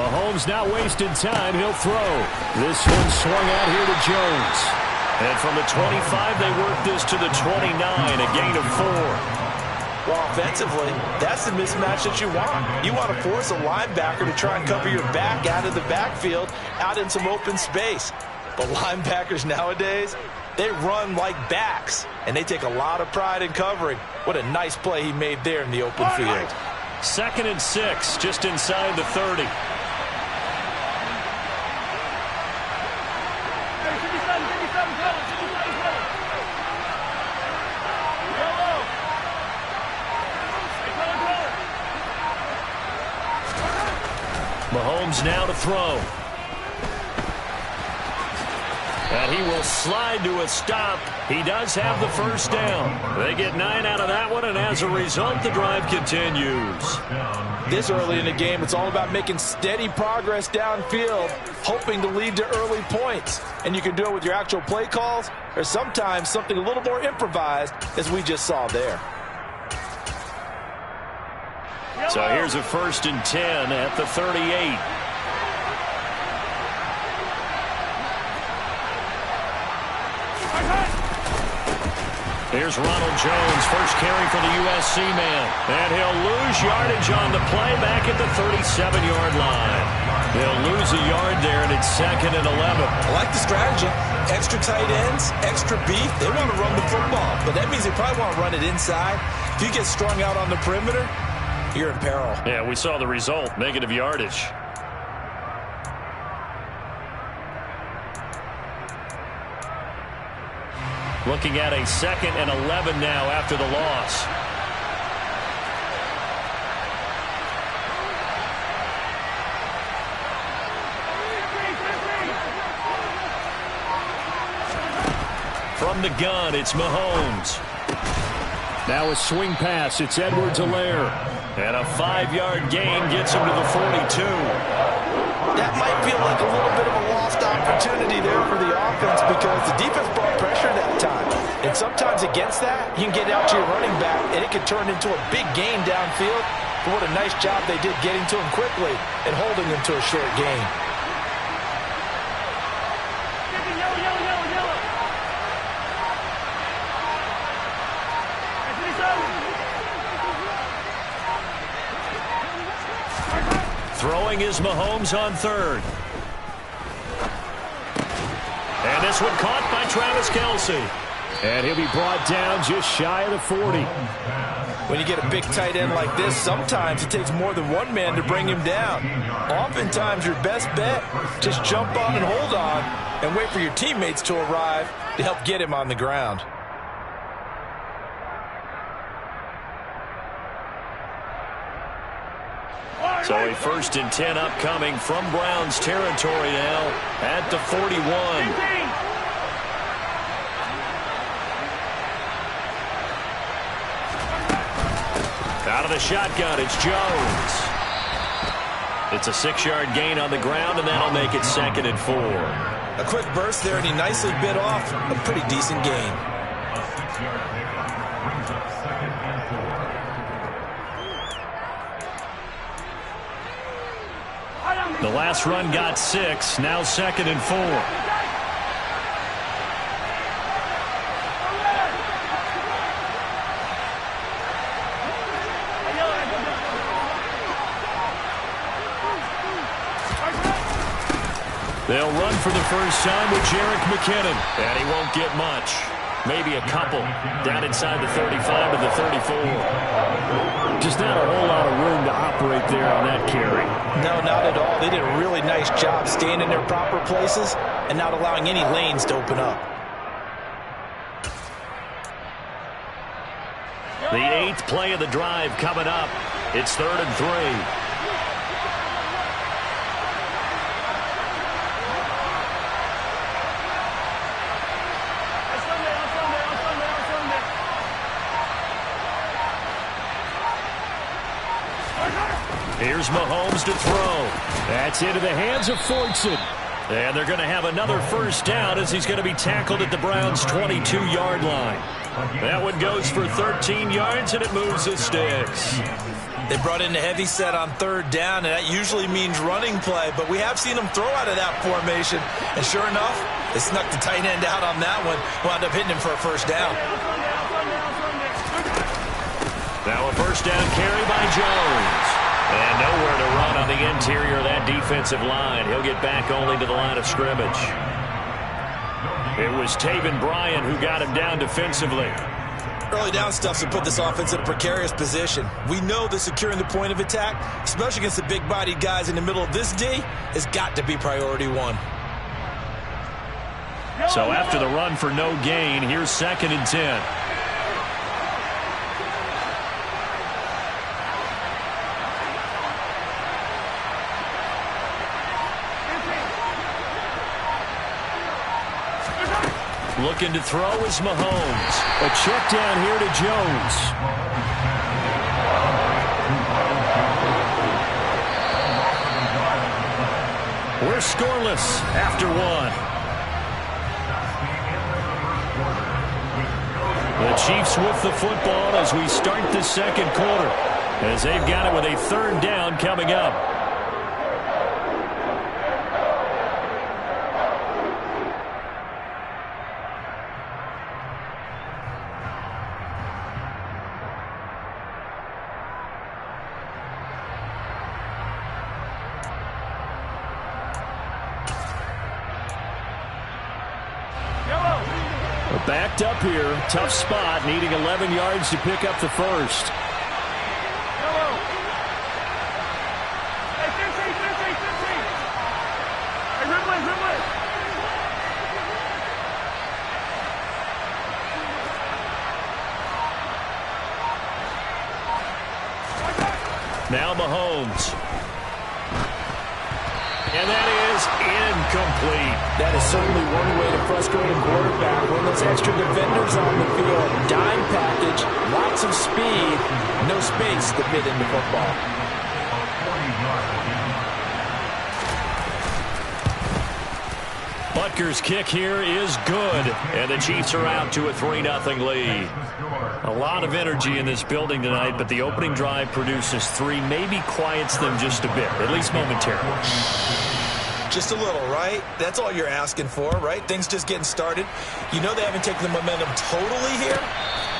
Mahomes not wasting time. He'll throw. This one swung out here to Jones. And from the 25, they work this to the 29, a gain of 4. Well, offensively, that's the mismatch that you want. You want to force a linebacker to try and cover your back out of the backfield, out in some open space. But linebackers nowadays, they run like backs, and they take a lot of pride in covering. What a nice play he made there in the open field. 2nd and 6, just inside the 30. Mahomes now to throw. And he will slide to a stop. He does have the first down. They get 9 out of that one, and as a result, the drive continues. This early in the game, it's all about making steady progress downfield, hoping to lead to early points. And you can do it with your actual play calls, or sometimes something a little more improvised, as we just saw there. So here's a 1st and 10 at the 38. Here's Ronald Jones, first carry for the USC man. And he'll lose yardage on the play back at the 37-yard line. They'll lose a yard there, and it's 2nd and 11. I like the strategy. Extra tight ends, extra beef. They want to run the football, but that means they probably want to run it inside. If you get strung out on the perimeter, you're in peril. Yeah, we saw the result, negative yardage. Looking at a 2nd and 11 now after the loss. From the gun, it's Mahomes. Now a swing pass. It's Edwards-Helaire. And a 5-yard gain gets him to the 42. That might feel like a little bit of a lost opportunity there for the offense because the defense brought pressure that time. And sometimes against that, you can get out to your running back, and it can turn into a big gain downfield. But what a nice job they did getting to him quickly and holding him to a short gain. Throwing is Mahomes on 3rd. And this one caught by Travis Kelce. And he'll be brought down just shy of the 40. When you get a big tight end like this, sometimes it takes more than one man to bring him down. Oftentimes, your best bet, just jump on and hold on and wait for your teammates to arrive to help get him on the ground. So a 1st and 10 upcoming from Browns territory now at the 41. Out of the shotgun, it's Jones. It's a 6-yard gain on the ground, and that'll make it 2nd and 4. A quick burst there, and he nicely bit off a pretty decent gain. The last run got 6, now 2nd and 4. They'll run for the first time with Jerick McKinnon, and he won't get much. Maybe a couple down inside the 35 to the 34. Just not a whole lot of room to operate there on that carry. No, not at all. They did a really nice job staying in their proper places and not allowing any lanes to open up. The 8th play of the drive coming up. It's 3rd and 3. Here's Mahomes to throw. That's into the hands of Fortson. And they're going to have another first down as he's going to be tackled at the Browns' 22-yard line. That one goes for 13 yards, and it moves the sticks. They brought in a heavy set on third down, and that usually means running play, but we have seen them throw out of that formation. And sure enough, they snuck the tight end out on that one, wound up hitting him for a first down. Now a first down carry by Jones. And nowhere to run on the interior of that defensive line. He'll get back only to the line of scrimmage. It was Taven Bryan who got him down defensively. Early down stuff to put this offense in a precarious position. We know that securing the point of attack, especially against the big-bodied guys in the middle of this D, has got to be priority one. So after the run for no gain, here's 2nd and 10. Looking to throw is Mahomes. A check down here to Jones. We're scoreless after one. The Chiefs with the football as we start the second quarter, as they've got it with a 3rd down coming up. Backed up here, tough spot, needing 11 yards to pick up the first. Now Mahomes. And that is incomplete. That is certainly one way to frustrate a quarterback. When those extra defenders on the field, dime package, lots of speed, no space to fit into football. Butker's kick here is good, and the Chiefs are out to a 3-0 lead. A lot of energy in this building tonight, but the opening drive produces 3, maybe quiets them just a bit, at least momentarily. Just a little, right? That's all you're asking for, right? Things just getting started. You know they haven't taken the momentum totally here,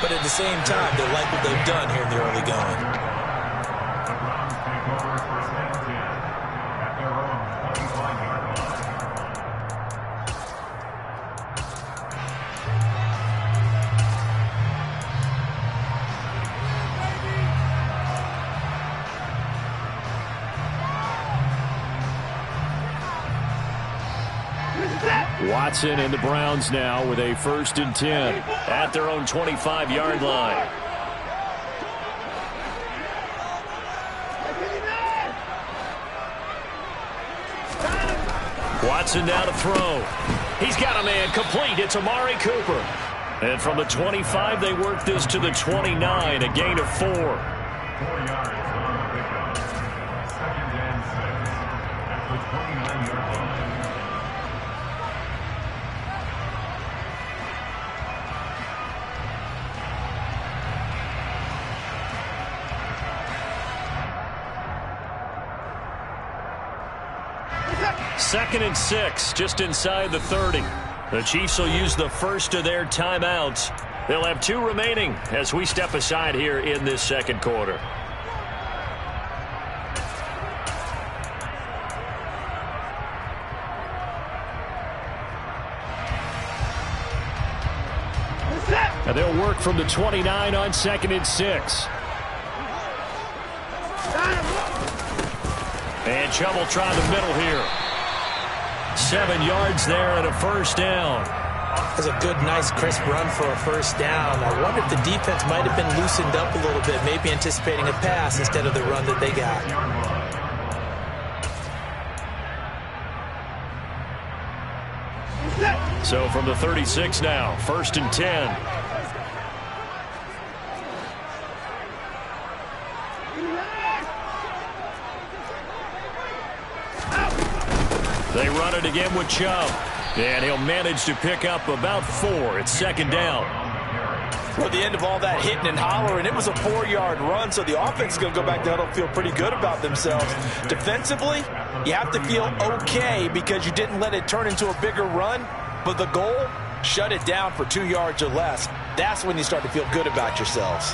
but at the same time, they like what they've done here in the early going. Watson and the Browns now with a 1st and 10 at their own 25-yard line. Watson now to throw. He's got a man complete. It's Amari Cooper. And from the 25, they work this to the 29, a gain of 4. 4 yards. Second and 6, just inside the 30. The Chiefs will use the first of their timeouts. They'll have 2 remaining as we step aside here in this second quarter. And they'll work from the 29 on 2nd and 6. And Chubb will try the middle here. 7 yards there and a first down. That's a good, nice, crisp run for a first down. I wonder if the defense might have been loosened up a little bit, maybe anticipating a pass instead of the run that they got. So from the 36 now, 1st and 10. They run it again with Chubb. And he'll manage to pick up about 4. It's 2nd down. Well, the end of all that hitting and hollering, it was a 4-yard run, so the offense is going to go back to huddle, feel pretty good about themselves. Defensively, you have to feel okay because you didn't let it turn into a bigger run, but the goal, shut it down for 2 yards or less. That's when you start to feel good about yourselves.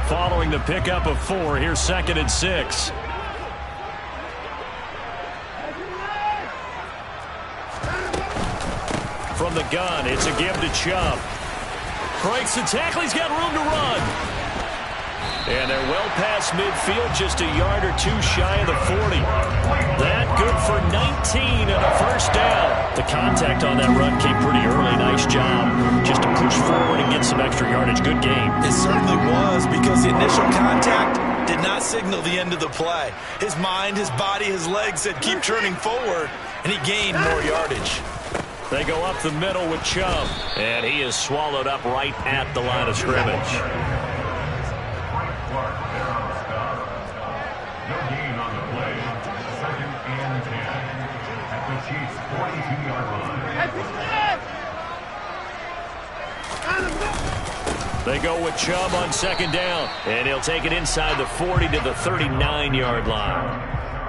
Following the pickup of 4, here's 2nd and 6. From the gun, it's a give to Chubb. Breaks the tackle, he's got room to run. And they're well past midfield, just a yard or 2 shy of the 40. That good for 19 and a first down. The contact on that run came pretty early. Nice job just to push forward and get some extra yardage. Good game. It certainly was, because the initial contact did not signal the end of the play. His mind, his body, his legs said keep turning forward, and he gained more yardage. They go up the middle with Chubb, and he is swallowed up right at the line of scrimmage. No gain on the play. 2nd and 10 at the Chiefs' 42-yard line. They go with Chubb on 2nd down, and he'll take it inside the 40 to the 39-yard line.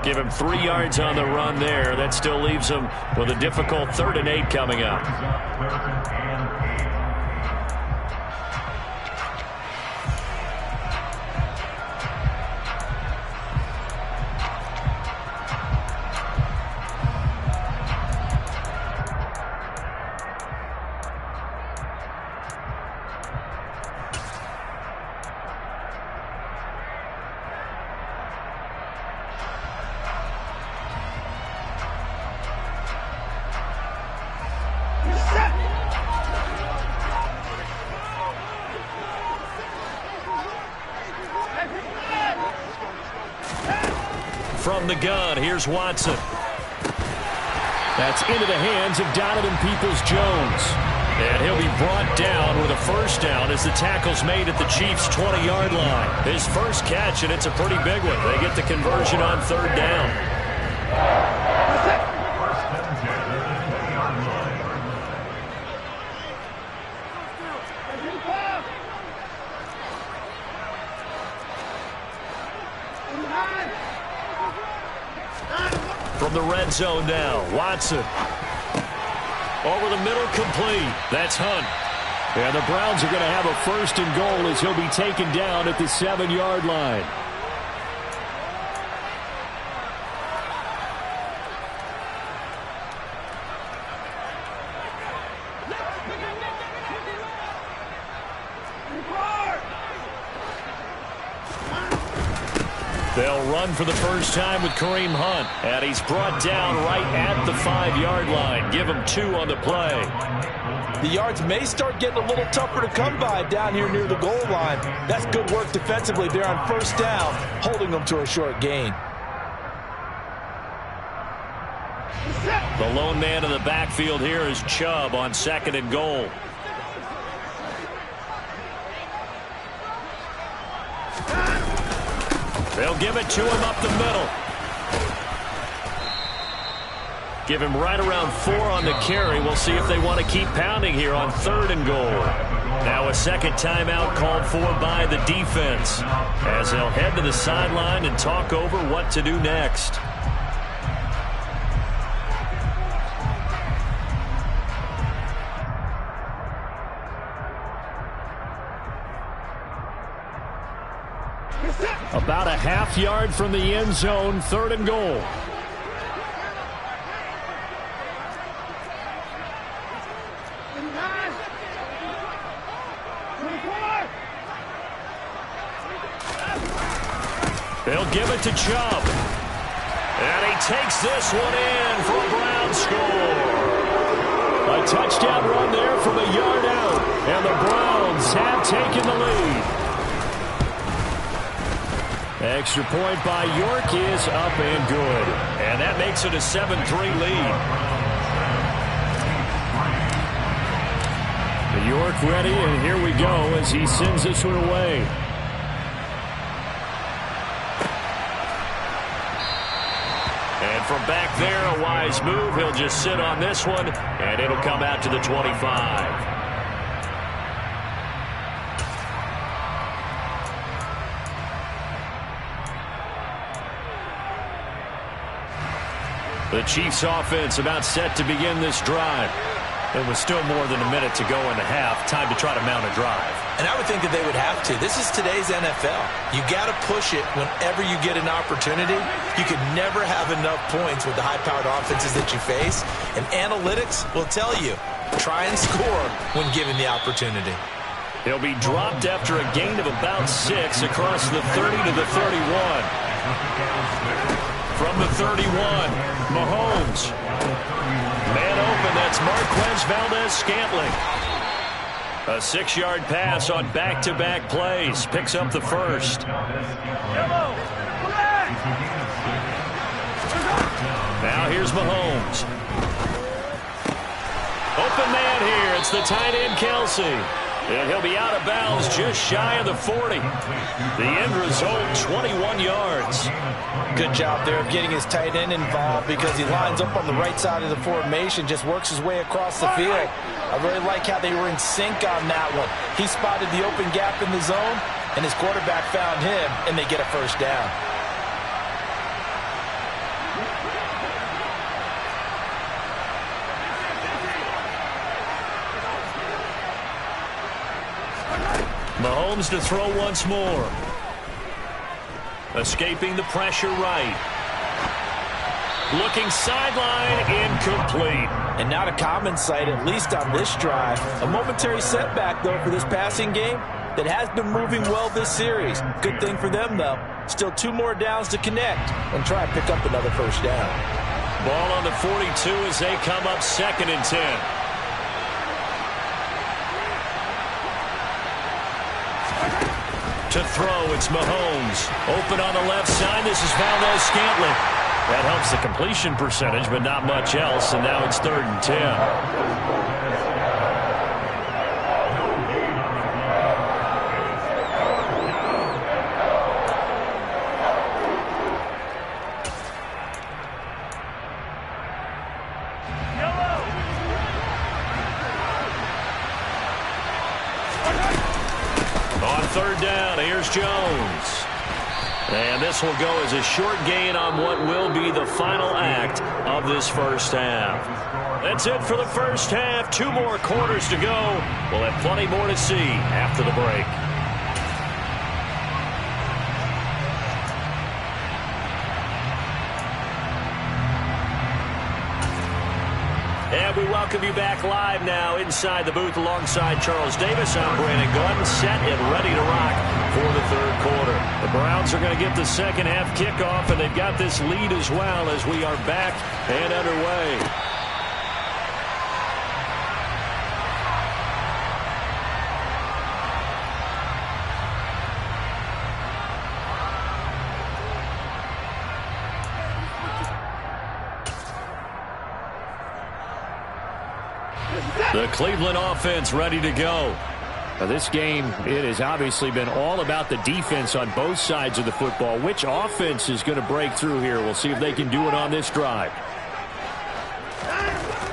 Give him 3 yards on the run there. That still leaves him with a difficult 3rd and 8 coming up. From the gun, here's Watson. That's into the hands of Donovan Peoples-Jones. And he'll be brought down with a first down as the tackle's made at the Chiefs' 20-yard line. His first catch, and it's a pretty big one. They get the conversion on 3rd down. From the red zone now, Watson. Over the middle, complete. That's Hunt. And the Browns are going to have a 1st and goal as he'll be taken down at the 7-yard line. They'll run for the first time with Kareem Hunt. And he's brought down right at the 5-yard line. Give him 2 on the play. The yards may start getting a little tougher to come by down here near the goal line. That's good work defensively there on 1st down, holding them to a short gain. The lone man in the backfield here is Chubb on 2nd and goal. They'll give it to him up the middle. Give him right around 4 on the carry. We'll see if they want to keep pounding here on 3rd and goal. Now a second timeout called for by the defense as they'll head to the sideline and talk over what to do next. About a half yard from the end zone, 3rd and goal. They'll give it to Chubb. And he takes this one in for a Brown score. A touchdown run there from a yard out. And the Browns have taken the lead. Extra point by York is up and good. And that makes it a 7-3 lead. York ready, and here we go as he sends this one away. And from back there, a wise move. He'll just sit on this one, and it'll come out to the 25. The Chiefs offense about set to begin this drive. It was still more than a minute to go in the half. Time to try to mount a drive. And I would think that they would have to. This is today's NFL. You got to push it whenever you get an opportunity. You could never have enough points with the high-powered offenses that you face. And analytics will tell you, try and score when given the opportunity. He'll be dropped after a gain of about 6 across the 30 to the 31. From the 31, Mahomes. Man open, that's Marquez Valdez-Scantling. A 6-yard pass on back-to-back plays. Picks up the first. Now here's Mahomes. Open man here. It's the tight end, Kelsey. And he'll be out of bounds just shy of the 40. The end result, 21 yards. Good job there of getting his tight end involved because he lines up on the right side of the formation, just works his way across the field. I really like how they were in sync on that one. He spotted the open gap in the zone, and his quarterback found him, and they get a first down. Mahomes to throw once more. Escaping the pressure right. Looking sideline, incomplete. And not a common sight, at least on this drive. A momentary setback, though, for this passing game that has been moving well this series. Good thing for them, though. Still 2 more downs to connect and try and pick up another first down. Ball on the 42 as they come up 2nd and 10. To throw, it's Mahomes. Open on the left side. This is Valdez-Scantling. That helps the completion percentage, but not much else. And now it's 3rd and 10. On 3rd down, here's Jones. And this will go as a short gain on what will be the final act of this first half. That's it for the first half. 2 more quarters to go. We'll have plenty more to see after the break. And we welcome you back live now inside the booth alongside Charles Davis. I'm Brandon Gordon, set and ready to rock for the 3rd quarter. The Browns are going to get the second half kickoff, and they've got this lead as well as we are back and underway. The Cleveland offense ready to go. Now this game, it has obviously been all about the defense on both sides of the football. Which offense is going to break through here? We'll see if they can do it on this drive.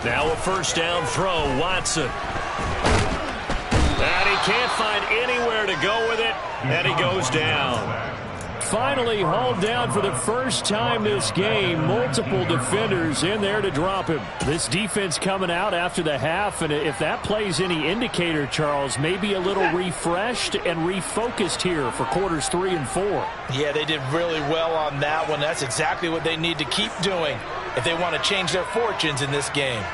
Now a first down throw, Watson. And he can't find anywhere to go with it, and he goes down. Finally hauled down for the first time this game. Multiple defenders in there to drop him. This defense coming out after the half, and if that plays any indicator, Charles, maybe a little refreshed and refocused here for quarters 3 and 4. Yeah, they did really well on that one. That's exactly what they need to keep doing if they want to change their fortunes in this game.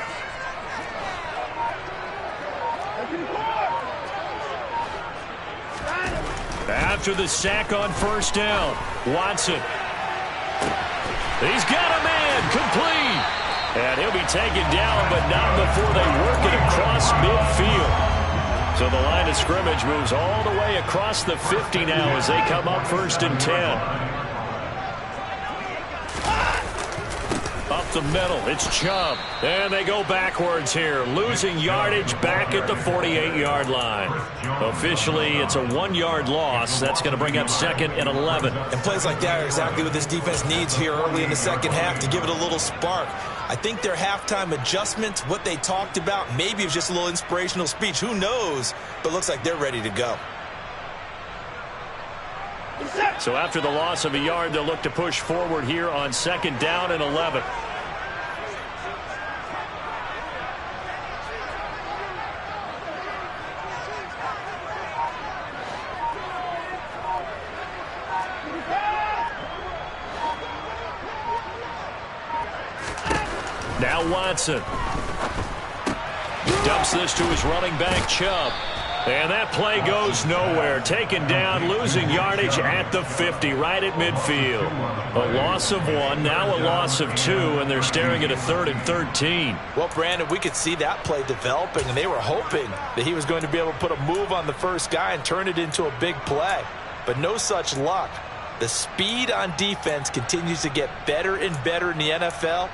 After the sack on first down, Watson. He's got a man, complete. And he'll be taken down, but not before they work it across midfield. So the line of scrimmage moves all the way across the 50 now as they come up 1st and 10. Up up the middle. It's Chubb. And they go backwards here, losing yardage back at the 48-yard line. Officially, it's a 1-yard loss. That's going to bring up 2nd and 11. And plays like that are exactly what this defense needs here early in the second half to give it a little spark. I think their halftime adjustments, what they talked about, maybe it's just a little inspirational speech. Who knows? But looks like they're ready to go. So after the loss of a yard, they'll look to push forward here on 2nd down and 11. Now Watson. Dumps this to his running back, Chubb. And that play goes nowhere. Taken down, losing yardage at the 50, right at midfield. A loss of 1, now a loss of 2, and they're staring at a 3rd and 13. Well, Brandon, we could see that play developing, and they were hoping that he was going to be able to put a move on the first guy and turn it into a big play. But no such luck. The speed on defense continues to get better and better in the NFL.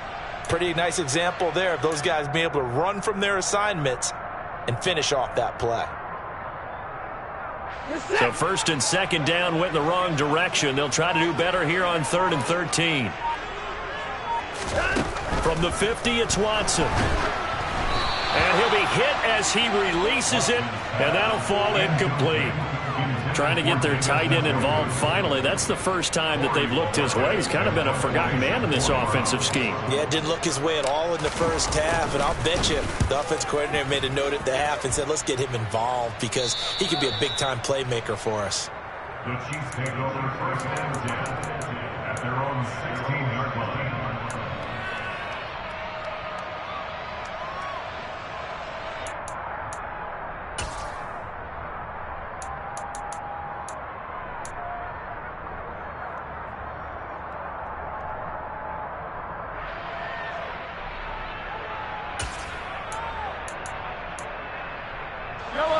Pretty nice example there of those guys being able to run from their assignments and finish off that play. So 1st and 2nd down went in the wrong direction. They'll try to do better here on 3rd and 13. From the 50, it's Watson. And he'll be hit as he releases it, and that'll fall incomplete. Trying to get their tight end involved finally. That's the first time that they've looked his way. He's kind of been a forgotten man in this offensive scheme. Yeah, didn't look his way at all in the first half, and I'll bet you the offense coordinator made a note at the half and said, let's get him involved because he could be a big-time playmaker for us. The Chiefs take over 1st and 10 at their own 16-yard line.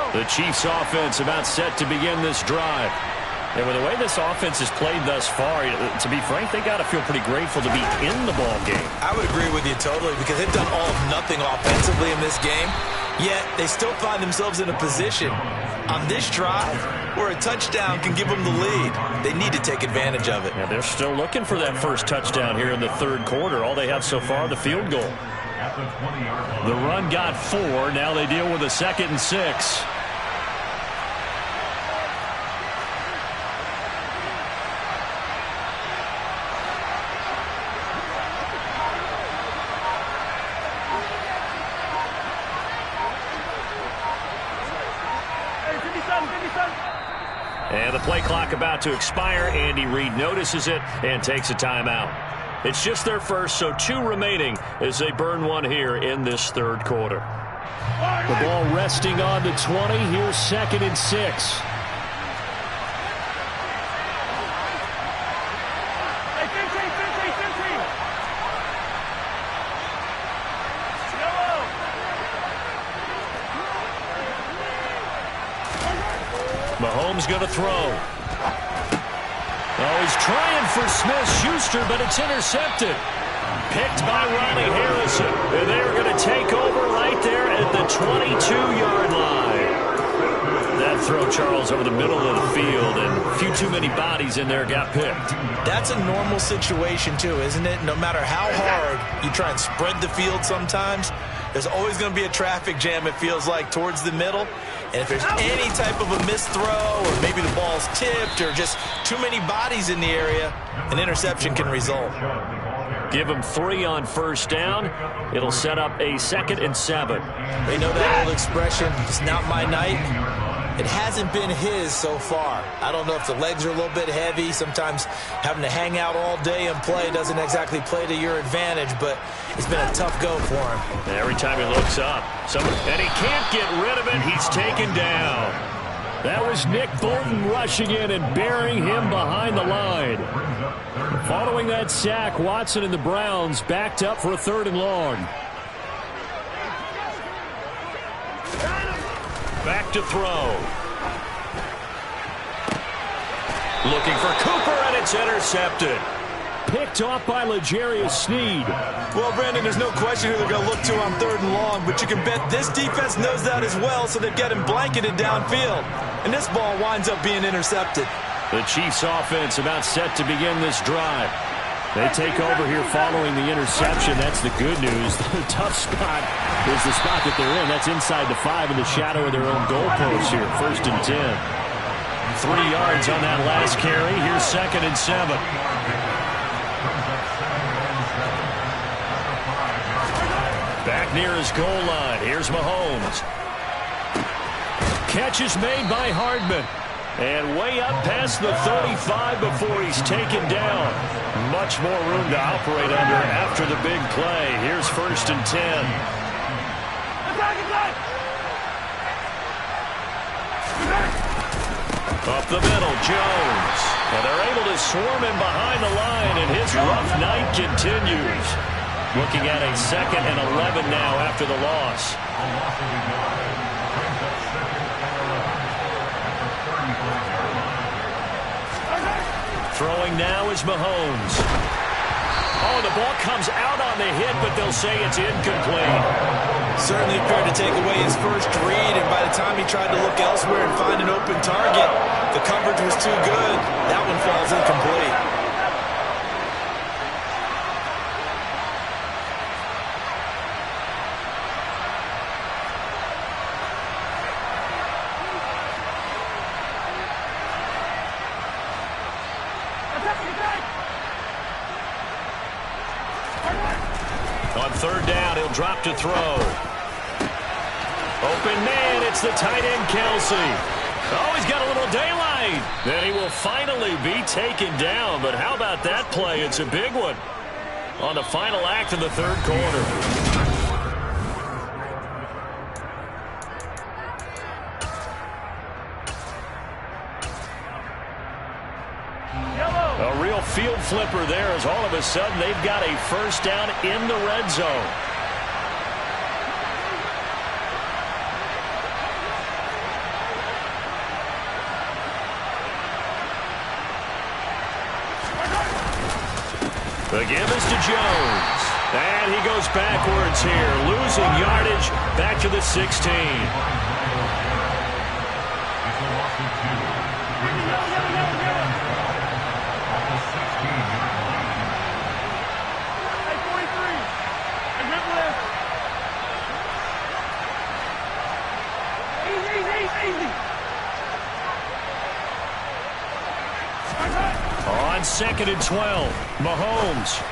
The Chiefs offense about set to begin this drive. And with the way this offense has played thus far, to be frank, they got to feel pretty grateful to be in the ball game. I would agree with you totally because they've done all of nothing offensively in this game, yet they still find themselves in a position on this drive where a touchdown can give them the lead. They need to take advantage of it. Yeah, they're still looking for that first touchdown here in the 3rd quarter. All they have so far, the field goal. The run got 4. Now they deal with a 2nd and 6. And the play clock about to expire. Andy Reid notices it and takes a timeout. It's just their first, so 2 remaining as they burn 1 here in this 3rd quarter. The ball resting on the 20. Here's 2nd and 6. Mahomes going to throw. Oh, he's trying for Smith-Schuster, but it's intercepted. Picked by Ronnie Harrison. And they're going to take over right there at the 22-yard line. That throw, Charles, over the middle of the field, and a few too many bodies in there got picked. That's a normal situation, too, isn't it? No matter how hard you try and spread the field sometimes, there's always going to be a traffic jam, it feels like, towards the middle. And if there's any type of a missed throw or maybe the ball's tipped or just too many bodies in the area, an interception can result. Give them 3 on 1st down. It'll set up a 2nd and 7. They know that old expression, it's not my night. It hasn't been his so far. I don't know if the legs are a little bit heavy. Sometimes having to hang out all day and play doesn't exactly play to your advantage, but it's been a tough go for him. Every time he looks up, and he can't get rid of it. He's taken down. That was Nick Bolton rushing in and burying him behind the line. Following that sack, Watson and the Browns backed up for a 3rd and long. Back to throw. Looking for Cooper, and it's intercepted. picked off by L'Jarius Sneed. Well, Brandon, there's no question who they're going to look to on 3rd and long, but you can bet this defense knows that as well, so they've got him blanketed downfield. And this ball winds up being intercepted. The Chiefs offense about set to begin this drive. They take over here following the interception. That's the good news. The tough spot is the spot that they're in. That's inside the 5 in the shadow of their own goalpost here. 1st and 10. 3 yards on that last carry. Here's 2nd and 7. Back near his goal line. Here's Mahomes. Catch is made by Hardman. And way up past the 35 before he's taken down. Much more room to operate under after the big play. Here's 1st and 10. Up the middle, Jones. And they're able to swarm him behind the line, and his rough night continues. Looking at a 2nd and 11 now after the loss. Throwing now is Mahomes. Oh, the ball comes out on the hit, but they'll say it's incomplete. Certainly appeared to take away his first read, and by the time he tried to look elsewhere and find an open target, the coverage was too good. That one falls incomplete. On 3rd down, he'll drop to throw. Open man, it's the tight end, Kelsey. Oh, he's got a little daylight. Then he will finally be taken down. But how about that play? It's a big one on the final act of the 3rd quarter. A real field flipper there as all of a sudden they've got a 1st down in the red zone. The give is to Jones. And he goes backwards here, losing yardage back to the 16. On 2nd and 12, Mahomes.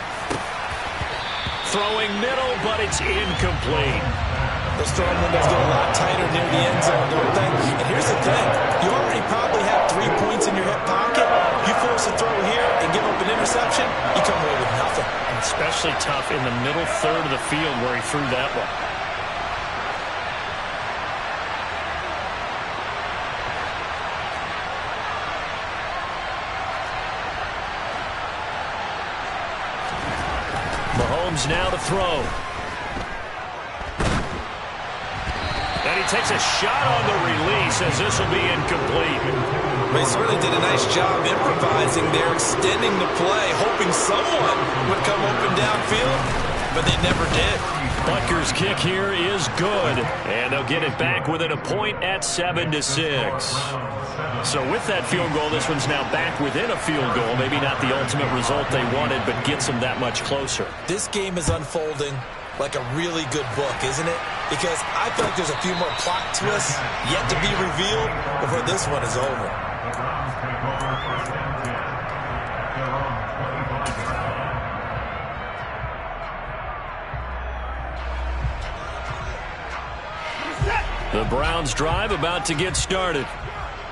Throwing middle, but it's incomplete. Those throwing windows get a lot tighter near the end zone, don't they? And here's the thing. You already probably have 3 points in your hip pocket. You force a throw here and give up an interception, you come away with nothing. Especially tough in the middle 3rd of the field where he threw that one. Mahomes now to throw. And he takes a shot on the release as this will be incomplete. They certainly did a nice job improvising there, extending the play, hoping someone would come open downfield, but they never did. Butker's kick here is good, and they'll get it back within a point at 7-6. So with that field goal, this one's now back within a field goal. Maybe not the ultimate result they wanted, but gets them that much closer. This game is unfolding like a really good book, isn't it? Because I feel like there's a few more plot twists yet to be revealed before this one is over. The Browns drive about to get started.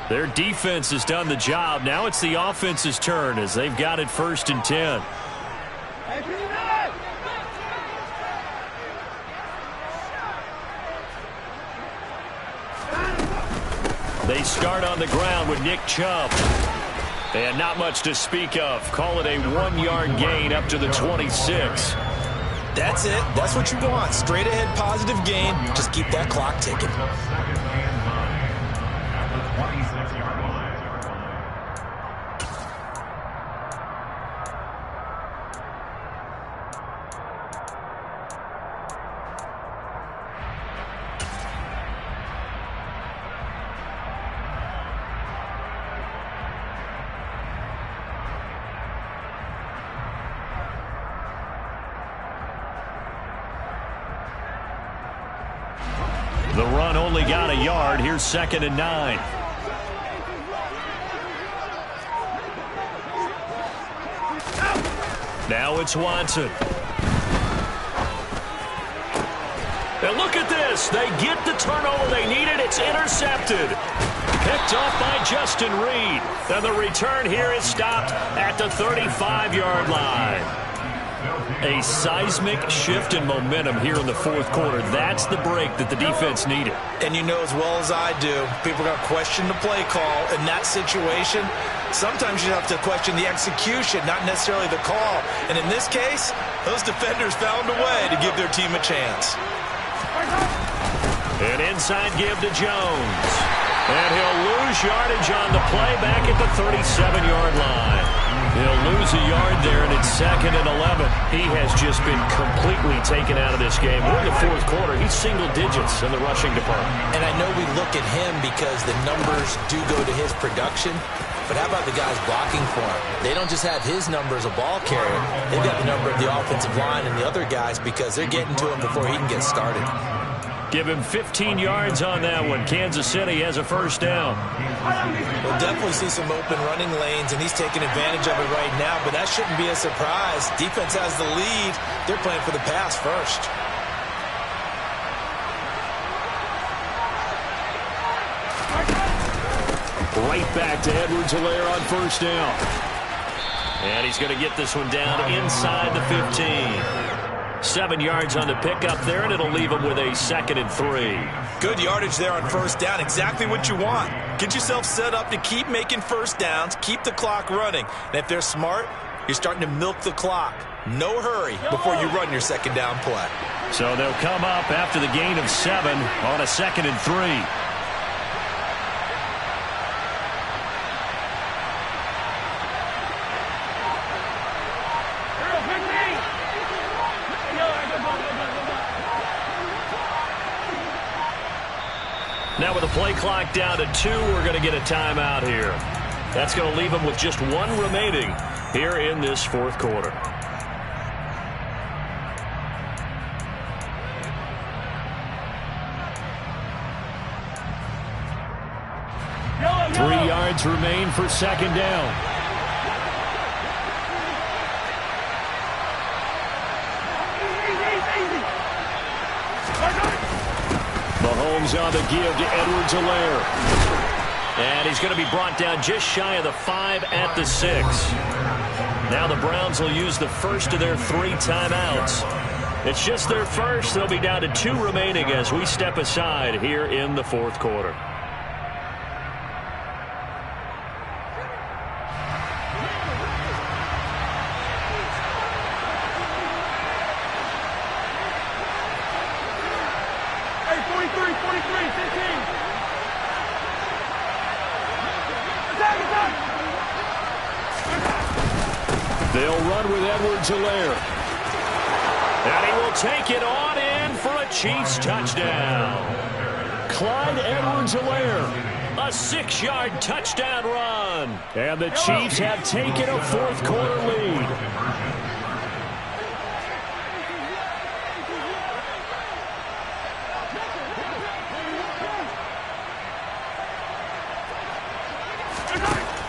Their defense has done the job. Now it's the offense's turn as they've got it 1st and 10. They start on the ground with Nick Chubb. And not much to speak of. Call it a 1-yard gain up to the 26. That's it. That's what you want. Straight ahead positive gain. Just keep that clock ticking. only got a yard. Here's 2nd and 9. Now it's Watson. And look at this. They get the turnover they needed. It's intercepted. Picked off by Justin Reed. And the return here is stopped at the 35-yard line. A seismic shift in momentum here in the fourth quarter. That's the break that the defense needed. And you know as well as I do, people are going to question the play call. In that situation, sometimes you have to question the execution, not necessarily the call. And in this case, those defenders found a way to give their team a chance. An inside give to Jones. And he'll lose yardage on the play back at the 37-yard line. He'll lose a yard there, and it's 2nd and 11. He has just been completely taken out of this game. We're in the fourth quarter. He's single digits in the rushing department. And I know we look at him because the numbers do go to his production. But how about the guys blocking for him? They don't just have his number as a ball carrier. They've got the number of the offensive line and the other guys because they're getting to him before he can get started. Give him 15 yards on that one. Kansas City has a first down. We'll definitely see some open running lanes, and he's taking advantage of it right now, but that shouldn't be a surprise. Defense has the lead. They're playing for the pass first. Right back to Edwards-Helaire on first down. And he's going to get this one down inside the 15. 7 yards on the pickup there, and it'll leave him with a 2nd and 3. Good yardage there on first down. Exactly what you want. Get yourself set up to keep making first downs, keep the clock running. And if they're smart, you're starting to milk the clock. No hurry before you run your second down play. So they'll come up after the gain of 7 on a 2nd and 3. Now with the play clock down to 2, we're going to get a timeout here. That's going to leave them with just 1 remaining here in this fourth quarter. Three yards remain for second down. Mahomes on the give to Edwards-Helaire. And he's going to be brought down just shy of the 5 at the 6. Now the Browns will use the first of their 3 timeouts. It's just their first. They'll be down to 2 remaining as we step aside here in the fourth quarter. They'll run with Edwards-Helaire. And he will take it on in for a Chiefs touchdown. Clyde Edwards-Helaire, a 6-yard touchdown run. And the Chiefs have taken a fourth quarter lead.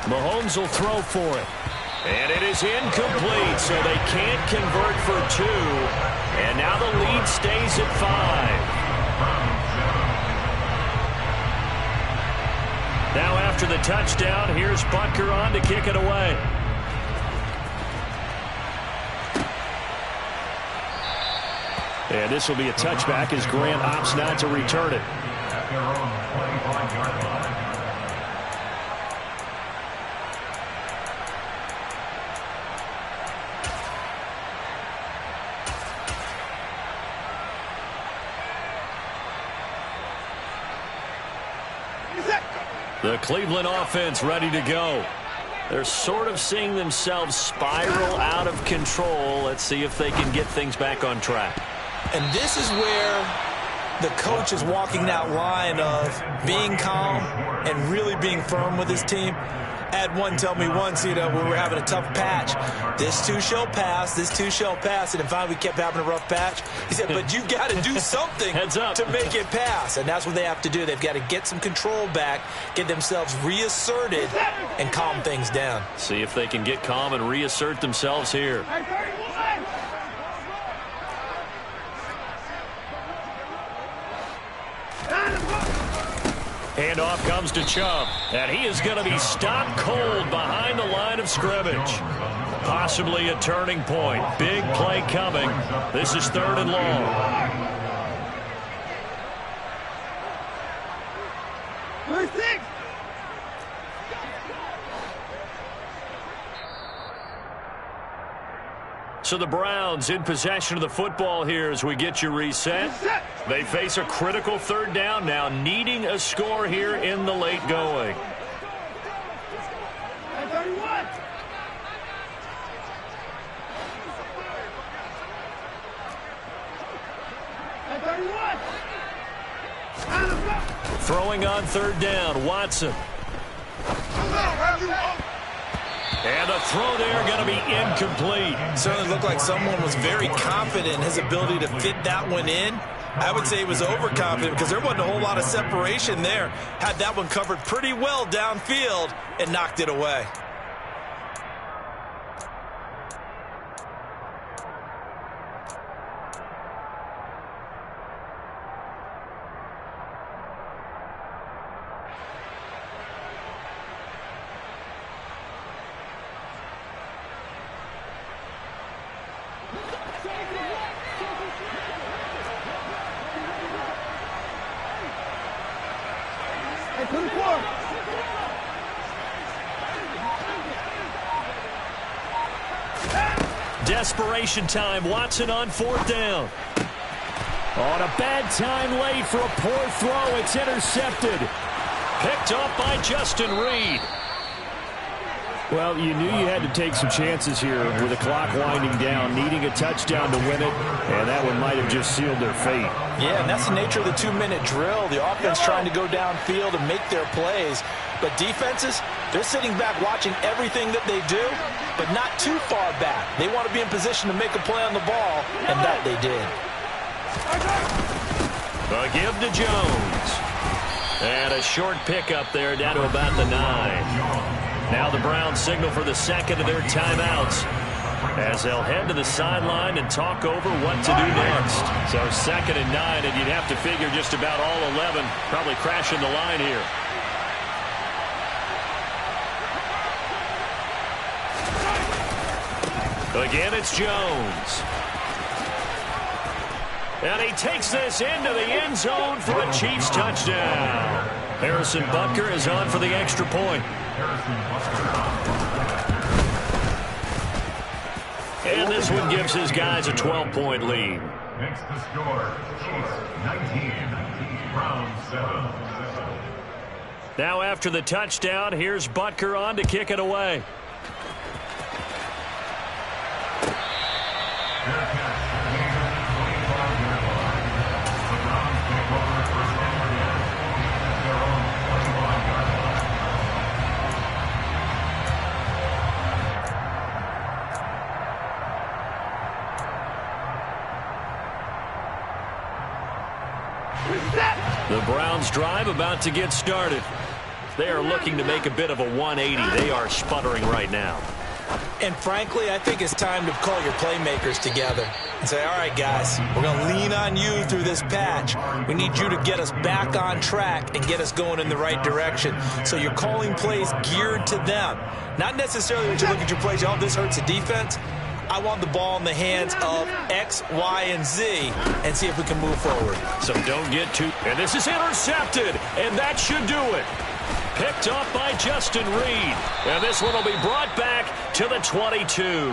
Mahomes will throw for it. And it is incomplete, so they can't convert for 2. And now the lead stays at 5. Now after the touchdown, here's Butker on to kick it away. And this will be a touchback as Grant opts not to return it. The Cleveland offense ready to go. They're sort of seeing themselves spiral out of control. Let's see if they can get things back on track. And this is where the coach is walking that line of being calm and really being firm with his team. I had one tell me once, when we were having a tough patch, this too shall pass, this too shall pass, and finally we kept having a rough patch. He said, but you got to do something to make it pass, and that's what they have to do. They've got to get some control back, get themselves reasserted, and calm things down. See if they can get calm and reassert themselves here. Handoff comes to Chubb, and he is going to be stopped cold behind the line of scrimmage. Possibly a turning point. Big play coming. This is 3rd and long. So the Browns in possession of the football here as we get you reset. They face a critical 3rd down now, needing a score here in the late going. Throwing on 3rd down, Watson. And a throw there going to be incomplete. Certainly looked like someone was very confident in his ability to fit that one in. I would say he was overconfident because there wasn't a whole lot of separation there. Had that one covered pretty well downfield and knocked it away. Desperation time. Watson on 4th down. On a bad time late for a poor throw. It's intercepted. Picked up by Justin Reed. Well, you knew you had to take some chances here with the clock winding down, needing a touchdown to win it, and that one might have just sealed their fate. Yeah, and that's the nature of the 2-minute drill. The offense trying to go downfield and make their plays. But defenses, they're sitting back watching everything that they do, but not too far back. They want to be in position to make a play on the ball, and that they did. A give to Jones. And a short pickup there down to about the 9. Now the Browns signal for the second of their timeouts as they'll head to the sideline and talk over what to do next. So 2nd and 9, and you'd have to figure just about all 11 probably crashing the line here. Again, it's Jones. And he takes this into the end zone for a Chiefs touchdown. Harrison Butker is on for the extra point. And this one gives his guys a 12-point lead. Makes the score, Chiefs 19, Browns 7. Now after the touchdown, here's Butker on to kick it away. The Browns drive about to get started. They are looking to make a bit of a 180. They are sputtering right now. And frankly, I think it's time to call your playmakers together and say, all right, guys, we're going to lean on you through this patch. We need you to get us back on track and get us going in the right direction. So you're calling plays geared to them. Not necessarily when you look at your plays, oh, this hurts the defense. I want the ball in the hands of X, Y, and Z and see if we can move forward. So don't get too... And this is intercepted, and that should do it. Picked up by Justin Reed. And this one will be brought back to the 22.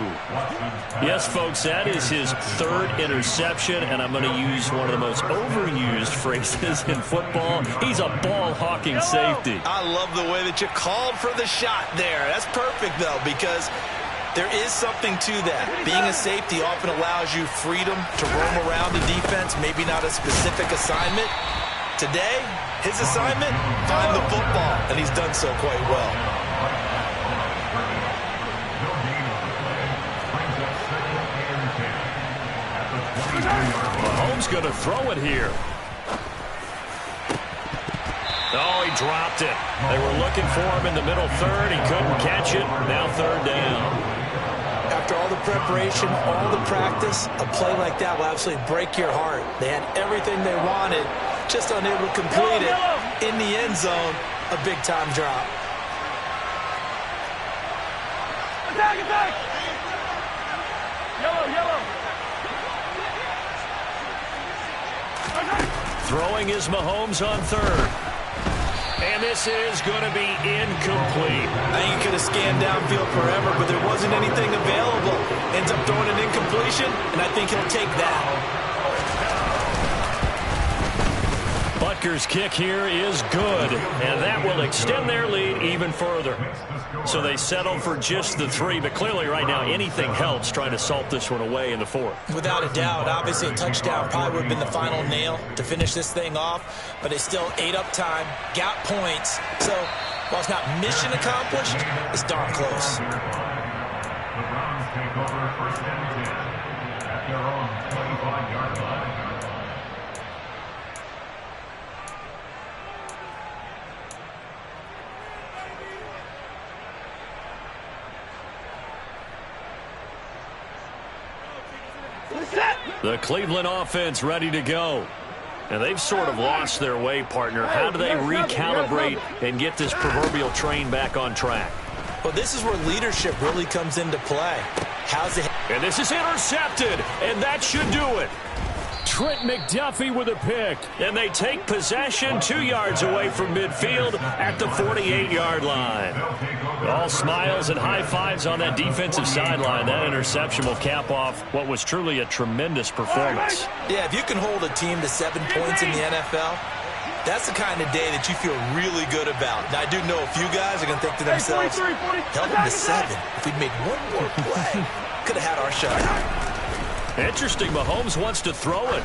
Yes, folks, that is his 3rd interception, and I'm going to use one of the most overused phrases in football. He's a ball-hawking safety. I love the way that you called for the shot there. That's perfect, though, because there is something to that. Being a safety often allows you freedom to roam around the defense, maybe not a specific assignment. Today, his assignment, find the football, and he's done so quite well. Mahomes going to throw it here. Oh, he dropped it. They were looking for him in the middle third. He couldn't catch it. Now third down. After all the preparation, all the practice, a play like that will absolutely break your heart. They had everything they wanted, just unable to complete it. In the end zone, a big-time drop. Attack, attack! Yellow, yellow. Throwing is Mahomes on third. And this is going to be incomplete. I think he could have scanned downfield forever, but there wasn't anything available. Ends up throwing an incompletion, and I think he'll take that. Butker's kick here is good, and that will extend their lead even further. So they settle for just the 3, but clearly right now anything helps trying to salt this one away in the 4th. Without a doubt, obviously a touchdown probably would have been the final nail to finish this thing off, but it's still ate up time, got points. So while it's not mission accomplished, it's darn close. The Browns take over 1st and 10 at their own 25-yard line. The Cleveland offense ready to go. And they've sort of lost their way, partner. How do they recalibrate and get this proverbial train back on track? Well, this is where leadership really comes into play. How's it? And this is intercepted, and that should do it. Trent McDuffie with a pick. And they take possession 2 yards away from midfield at the 48-yard line. All smiles and high fives on that defensive sideline. That interception will cap off what was truly a tremendous performance. Yeah, if you can hold a team to 7 points in the NFL, that's the kind of day that you feel really good about. Now, I do know a few guys are going to think to themselves, held them to 7. If we'd made one more play, could have had our shot. Interesting, Mahomes wants to throw it.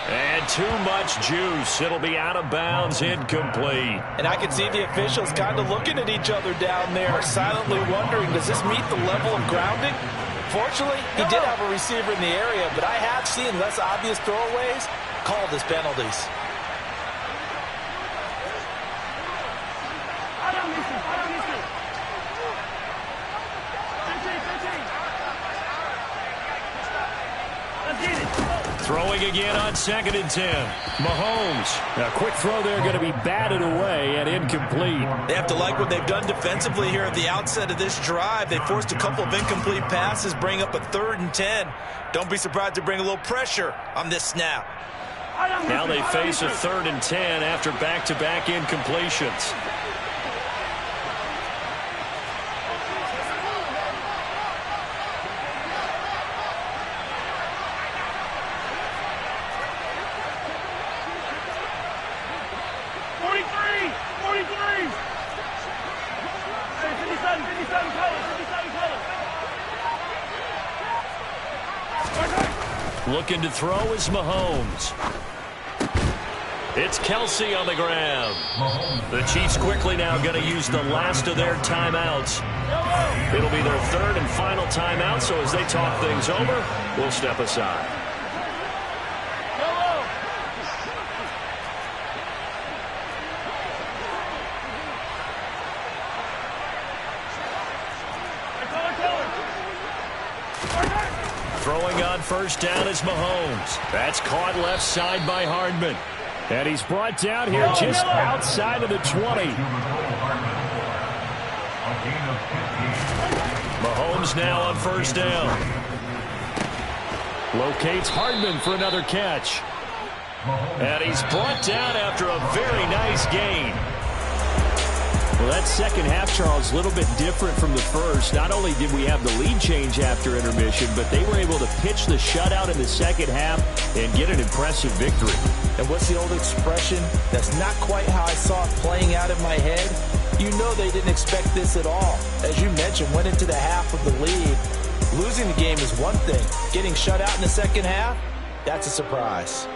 And too much juice. It'll be out of bounds, incomplete. And I can see the officials kind of looking at each other down there, silently wondering, does this meet the level of grounding? Fortunately, he did have a receiver in the area, but I have seen less obvious throwaways called as penalties. Throwing again on 2nd and 10. Mahomes. A quick throw there going to be batted away and incomplete. They have to like what they've done defensively here at the outset of this drive. They forced a couple of incomplete passes, bring up a 3rd and 10. Don't be surprised to bring a little pressure on this snap. Now they face a 3rd and 10 after back-to-back incompletions. Looking to throw is Mahomes. It's Kelsey on the ground. The Chiefs quickly now going to use the last of their timeouts. It'll be their 3rd and final timeout, so as they talk things over, we'll step aside. Throwing on 1st down is Mahomes. That's caught left side by Hardman. And he's brought down here just outside of the 20. Mahomes now on 1st down. Locates Hardman for another catch. And he's brought down after a very nice gain. Well, that second half, Charles, a little bit different from the first. Not only did we have the lead change after intermission, but they were able to pitch the shutout in the second half and get an impressive victory. And what's the old expression? That's not quite how I saw it playing out in my head. You know they didn't expect this at all. As you mentioned, went into the half of the lead. Losing the game is one thing. Getting shut out in the second half, that's a surprise.